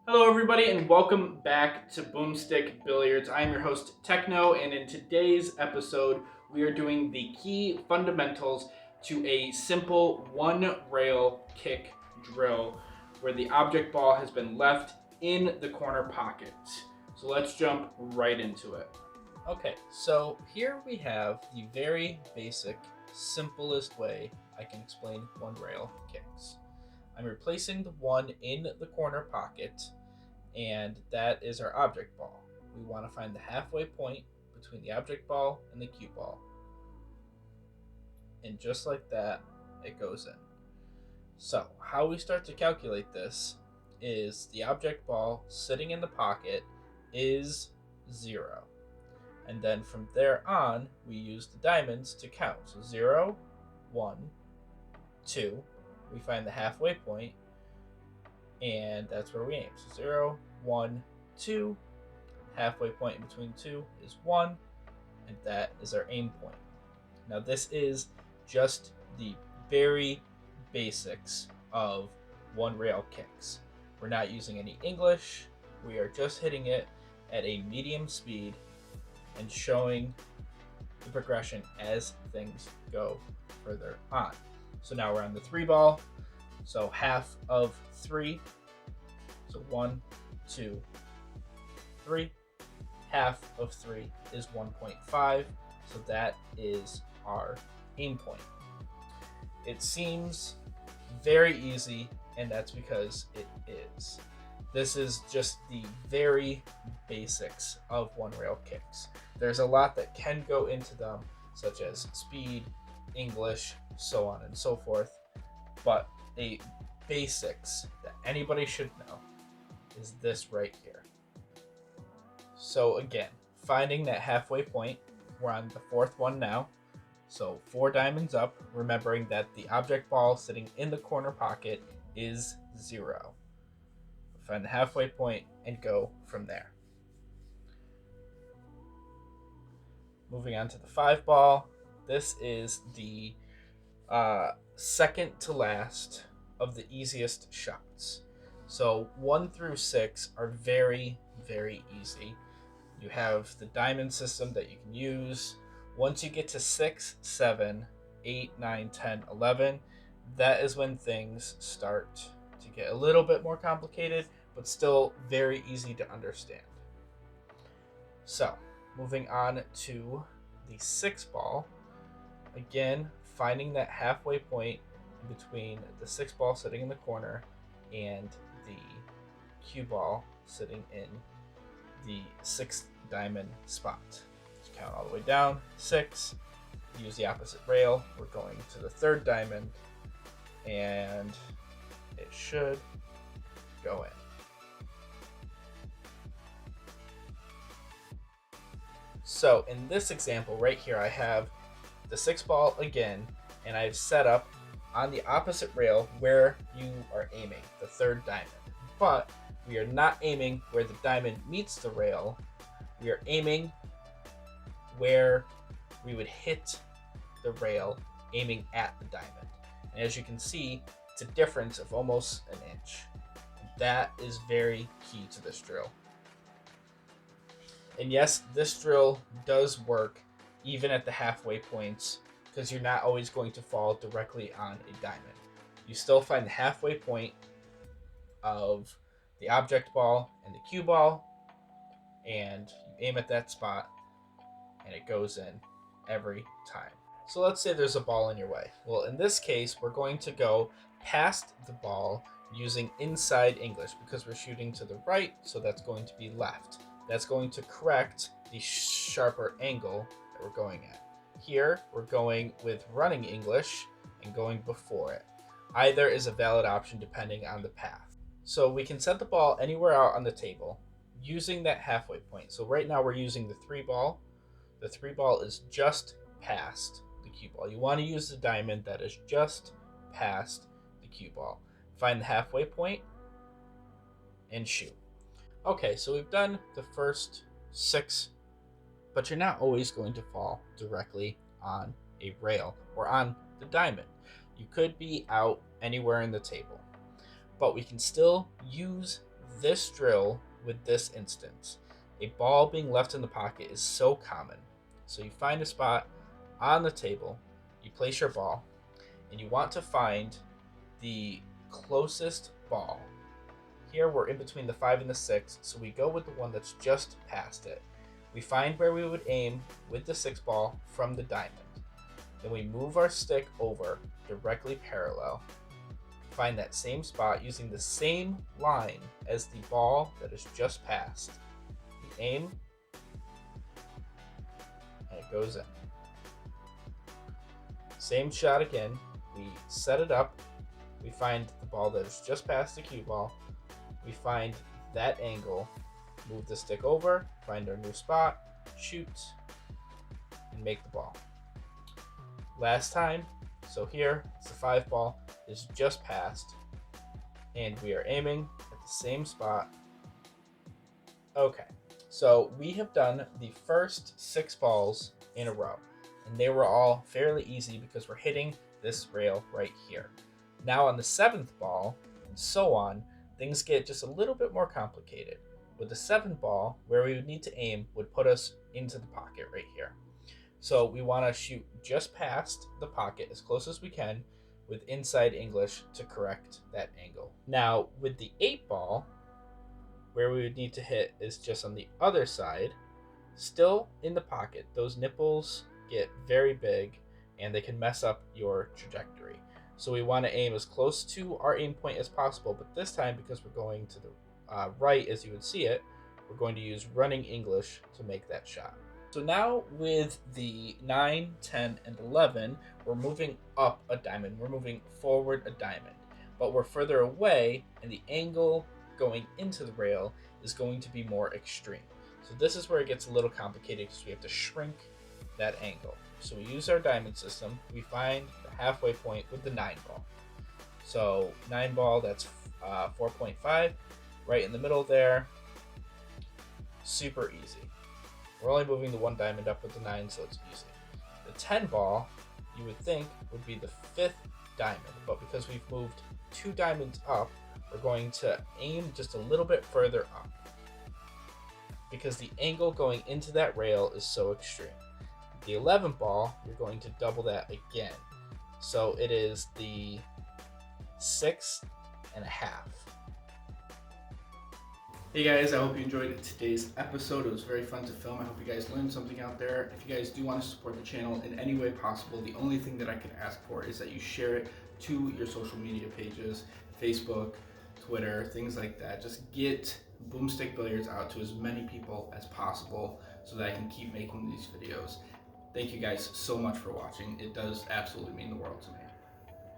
Hello, everybody, and welcome back to Boomstick Billiards. I'm your host, Techno, and in today's episode, we are doing the key fundamentals to a simple one rail kick drill where the object ball has been left in the corner pocket. So let's jump right into it. Okay, so here we have the very basic, simplest way I can explain one rail kicks. I'm replacing the one in the corner pocket, and that is our object ball. We want to find the halfway point between the object ball and the cue ball. And just like that, it goes in. So, how we start to calculate this is the object ball sitting in the pocket is 0. And then from there on, we use the diamonds to count. So 0, 1, 2. We find the halfway point, and that's where we aim. So 0, 1, 2. Halfway point in between 2 is 1, and that is our aim point. Now, this is just the very basics of one rail kicks. We're not using any English. We are just hitting it at a medium speed and showing the progression as things go further on. So now we're on the 3 ball. So half of 3. So 1, 2, 3. Half of 3 is 1.5. So that is our aim point. It seems very easy, and that's because it is. This is just the very basics of one rail kicks. There's a lot that can go into them, such as speed, English, so on and so forth. But a basics that anybody should know is this right here. So again, finding that halfway point, we're on the 4th one now. So 4 diamonds up, remembering that the object ball sitting in the corner pocket is 0. Find the halfway point and go from there. Moving on to the 5 ball. This is the second to last of the easiest shots. So 1 through 6 are very, very easy. You have the diamond system that you can use. Once you get to 6, 7, 8, 9, 10, 11, that is when things start to get a little bit more complicated, but still very easy to understand. So, moving on to the 6 ball. Again, finding that halfway point between the 6 ball sitting in the corner and the cue ball sitting in the 6th diamond spot. Just count all the way down. 6. Use the opposite rail. We're going to the 3rd diamond, and it should go in. So in this example right here, I have the 6 ball again, and I've set up on the opposite rail where you are aiming, the 3rd diamond. But we are not aiming where the diamond meets the rail. We are aiming where we would hit the rail, aiming at the diamond. And as you can see, it's a difference of almost an inch. That is very key to this drill. And yes, this drill does work even at the halfway points, because you're not always going to fall directly on a diamond. You still find the halfway point of the object ball and the cue ball, and you aim at that spot, and it goes in every time. So let's say there's a ball in your way. Well, in this case, we're going to go past the ball using inside English because we're shooting to the right, so that's going to be left. That's going to correct the sharper angle that we're going at. Here, we're going with running English and going before it. Either is a valid option depending on the path. So we can set the ball anywhere out on the table using that halfway point. So right now we're using the 3 ball. The 3 ball is just past the cue ball. You want to use the diamond that is just past the cue ball. Find the halfway point and shoot. Okay, so we've done the first 6, but you're not always going to fall directly on a rail or on the diamond. You could be out anywhere in the table, but we can still use this drill with this instance, a ball being left in the pocket is so common. So you find a spot on the table, you place your ball, and you want to find the closest ball. Here we're in between the 5 and the 6, so we go with the one that's just past it. We find where we would aim with the 6 ball from the diamond. Then we move our stick over directly parallel. Find that same spot using the same line as the ball that is just passed. We aim, and it goes in. Same shot again. We set it up. We find the ball that is just past the cue ball. We find that angle, move the stick over, find our new spot, shoot, and make the ball. Last time, so here it's the 5 ball, is just passed, and we are aiming at the same spot. Okay, so we have done the first 6 balls in a row, and they were all fairly easy because we're hitting this rail right here. Now on the 7th ball, and so on, things get just a little bit more complicated. With the 7th ball, where we would need to aim would put us into the pocket right here. So we want to shoot just past the pocket as close as we can with inside English to correct that angle. Now with the 8 ball, where we would need to hit is just on the other side, still in the pocket. Those nipples get very big and they can mess up your trajectory. So we want to aim as close to our aim point as possible, but this time, because we're going to the right as you would see it, we're going to use running English to make that shot. So now with the 9, 10, and 11, we're moving up a diamond. We're moving forward a diamond, but we're further away, and the angle going into the rail is going to be more extreme. So this is where it gets a little complicated because we have to shrink that angle. So we use our diamond system. We find the halfway point with the 9 ball. So 9 ball, that's 4.5, right in the middle there. Super easy. We're only moving the 1 diamond up with the 9, so it's easy. The 10 ball, you would think, would be the 5th diamond, but because we've moved 2 diamonds up, we're going to aim just a little bit further up because the angle going into that rail is so extreme. The 11 ball, you're going to double that again. So it is the 6.5. Hey guys, I hope you enjoyed today's episode. It was very fun to film. I hope you guys learned something out there. If you guys do want to support the channel in any way possible, the only thing that I can ask for is that you share it to your social media pages, Facebook, Twitter, things like that. Just get Boomstick Billiards out to as many people as possible so that I can keep making these videos. Thank you guys so much for watching. It does absolutely mean the world to me.